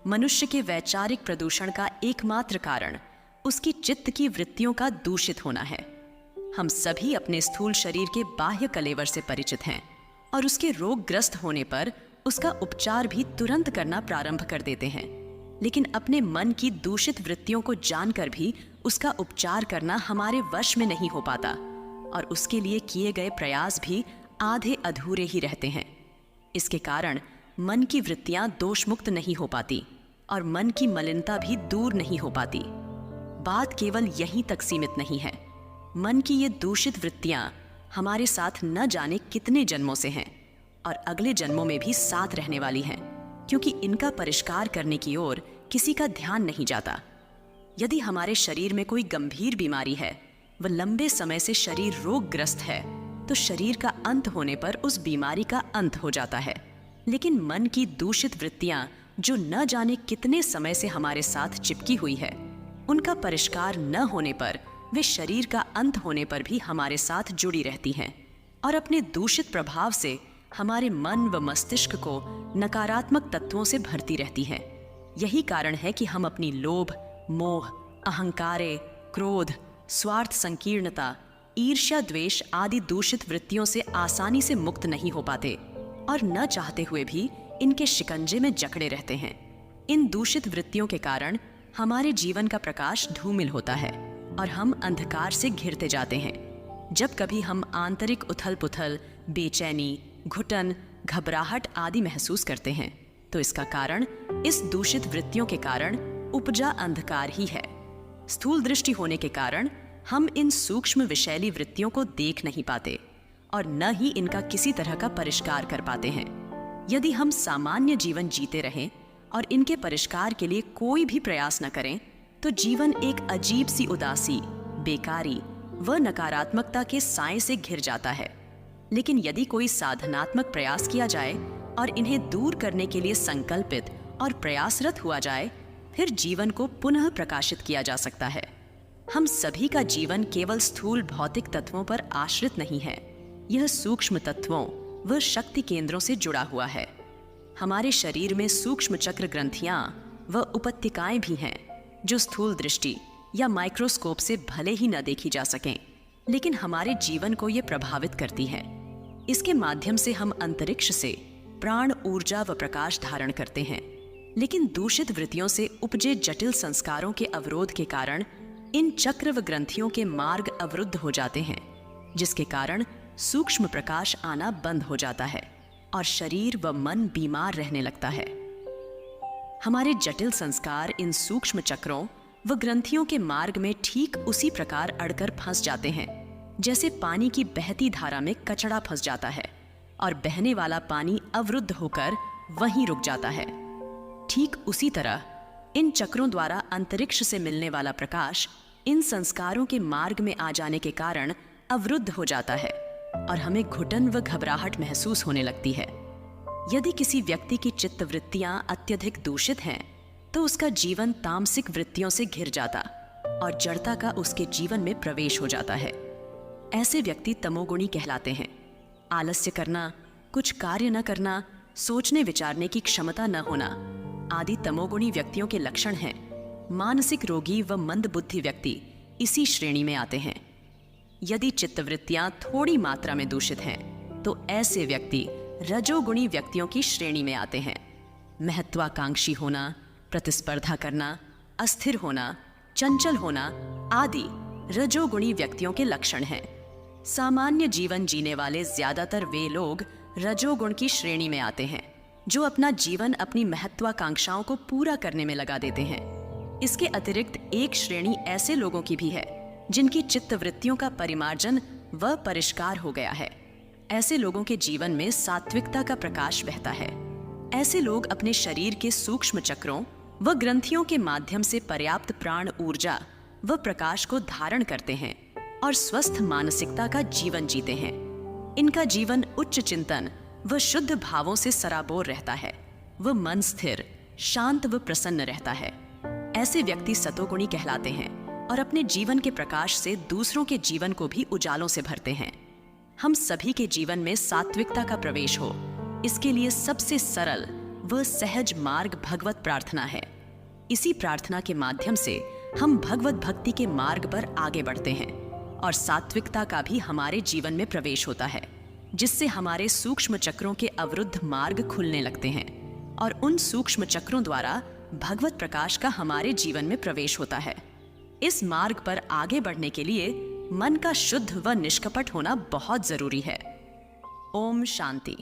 मनुष्य के वैचारिक प्रदूषण का एकमात्र कारण उसकी चित्त की वृत्तियों का दूषित होना है। हम सभी अपने स्थूल शरीर के बाह्य कलेवर से परिचित हैं और उसके रोगग्रस्त होने पर उसका उपचार भी तुरंत करना प्रारंभ कर देते हैं, लेकिन अपने मन की दूषित वृत्तियों को जानकर भी उसका उपचार करना हमारे वश में नहीं हो पाता और उसके लिए किए गए प्रयास भी आधे अधूरे ही रहते हैं। इसके कारण मन की वृत्तियां दोषमुक्त नहीं हो पाती और मन की मलिनता भी दूर नहीं हो पाती। बात केवल यहीं तक सीमित नहीं है। मन की ये दूषित वृत्तियां हमारे साथ न जाने कितने जन्मों से हैं और अगले जन्मों में भी साथ रहने वाली हैं, क्योंकि इनका परिष्कार करने की ओर किसी का ध्यान नहीं जाता। यदि हमारे शरीर में कोई गंभीर बीमारी है, वह लंबे समय से शरीर रोगग्रस्त है, तो शरीर का अंत होने पर उस बीमारी का अंत हो जाता है। लेकिन मन की दूषित वृत्तियां जो न जाने कितने समय से हमारे साथ चिपकी हुई है, उनका परिष्कार न होने पर वे शरीर का अंत होने पर भी हमारे साथ जुड़ी रहती हैं और अपने दूषित प्रभाव से हमारे मन व मस्तिष्क को नकारात्मक तत्वों से भरती रहती हैं। यही कारण है कि हम अपनी लोभ, मोह, अहंकारे, क्रोध, स्वार्थ संकीर्णता, ईर्ष्या, द्वेष आदि दूषित वृत्तियों से आसानी से मुक्त नहीं हो पाते और न चाहते हुए भी इनके शिकंजे में जकड़े रहते हैं। इन दूषित वृत्तियों के कारण हमारे जीवन का प्रकाश धूमिल होता है और हम अंधकार से घिरते जाते हैं। जब कभी हम आंतरिक उथल-पुथल, बेचैनी, घुटन, घबराहट आदि महसूस करते हैं, तो इसका कारण इस दूषित वृत्तियों के कारण उपजा अंधकार ही है। स्थूल दृष्टि होने के कारण हम इन सूक्ष्म विषैली वृत्तियों को देख नहीं पाते और न ही इनका किसी तरह का परिष्कार कर पाते हैं। यदि हम सामान्य जीवन जीते रहें और इनके परिष्कार के लिए कोई भी प्रयास न करें, तो जीवन एक अजीब सी उदासी, बेकारी व नकारात्मकता के साए से घिर जाता है। लेकिन यदि कोई साधनात्मक प्रयास किया जाए और इन्हें दूर करने के लिए संकल्पित और प्रयासरत हुआ जाए, फिर जीवन को पुनः प्रकाशित किया जा सकता है। हम सभी का जीवन केवल स्थूल भौतिक तत्वों पर आश्रित नहीं है, यह सूक्ष्म तत्वों व शक्ति केंद्रों से जुड़ा हुआ है। हमारे शरीर में सूक्ष्म चक्र ग्रंथियां व उपत्यकाएं भी हैं, जो स्थूल दृष्टि या माइक्रोस्कोप से भले ही न देखी जा सकें, लेकिन हमारे जीवन को ये प्रभावित करती हैं। इसके माध्यम से हम अंतरिक्ष से प्राण, ऊर्जा व प्रकाश धारण करते हैं। लेकिन दूषित वृत्तियों से उपजे जटिल संस्कारों के अवरोध के कारण इन चक्र व ग्रंथियों के मार्ग अवरुद्ध हो जाते हैं, जिसके कारण सूक्ष्म प्रकाश आना बंद हो जाता है और शरीर व मन बीमार रहने लगता है। हमारे जटिल संस्कार इन सूक्ष्म चक्रों व ग्रंथियों के मार्ग में ठीक उसी प्रकार अड़कर फंस जाते हैं, जैसे पानी की बहती धारा में कचड़ा फंस जाता है और बहने वाला पानी अवरुद्ध होकर वहीं रुक जाता है। ठीक उसी तरह इन चक्रों द्वारा अंतरिक्ष से मिलने वाला प्रकाश इन संस्कारों के मार्ग में आ जाने के कारण अवरुद्ध हो जाता है और हमें घुटन व घबराहट महसूस होने लगती है। यदि किसी व्यक्ति की चित्त वृत्तियां अत्यधिक दूषित हैं, तो उसका जीवन तामसिक वृत्तियों से घिर जाता और जड़ता का उसके जीवन में प्रवेश हो जाता है। ऐसे व्यक्ति तमोगुणी कहलाते हैं। आलस्य करना, कुछ कार्य न करना, सोचने विचारने की क्षमता न होना आदि तमोगुणी व्यक्तियों के लक्षण हैं। मानसिक रोगी व मंद बुद्धि व्यक्ति इसी श्रेणी में आते हैं। यदि चित्तवृत्तियां थोड़ी मात्रा में दूषित हैं, तो ऐसे व्यक्ति रजोगुणी व्यक्तियों की श्रेणी में आते हैं। महत्वाकांक्षी होना, प्रतिस्पर्धा करना, अस्थिर होना, चंचल होना आदि रजोगुणी व्यक्तियों के लक्षण हैं। सामान्य जीवन जीने वाले ज्यादातर वे लोग रजोगुण की श्रेणी में आते हैं, जो अपना जीवन अपनी महत्वाकांक्षाओं को पूरा करने में लगा देते हैं। इसके अतिरिक्त एक श्रेणी ऐसे लोगों की भी है जिनकी चित्तवृत्तियों का परिमार्जन व परिष्कार हो गया है। ऐसे लोगों के जीवन में सात्विकता का प्रकाश बहता है। ऐसे लोग अपने शरीर के सूक्ष्म चक्रों व ग्रंथियों के माध्यम से पर्याप्त प्राण ऊर्जा व प्रकाश को धारण करते हैं और स्वस्थ मानसिकता का जीवन जीते हैं। इनका जीवन उच्च चिंतन व शुद्ध भावों से सराबोर रहता है। वह मन स्थिर, शांत व प्रसन्न रहता है। ऐसे व्यक्ति सतोगुणी कहलाते हैं और अपने जीवन के प्रकाश से दूसरों के जीवन को भी उजालों से भरते हैं। हम सभी के जीवन में सात्विकता का प्रवेश हो, इसके लिए सबसे सरल वह सहज मार्ग भगवत प्रार्थना है। इसी प्रार्थना के माध्यम से हम भगवत भक्ति के मार्ग पर आगे बढ़ते हैं और सात्विकता का भी हमारे जीवन में प्रवेश होता है, जिससे हमारे सूक्ष्म चक्रों के अवरुद्ध मार्ग खुलने लगते हैं और उन सूक्ष्म चक्रों द्वारा भगवत प्रकाश का हमारे जीवन में प्रवेश होता है। इस मार्ग पर आगे बढ़ने के लिए मन का शुद्ध व निष्कपट होना बहुत जरूरी है। ओम शांति।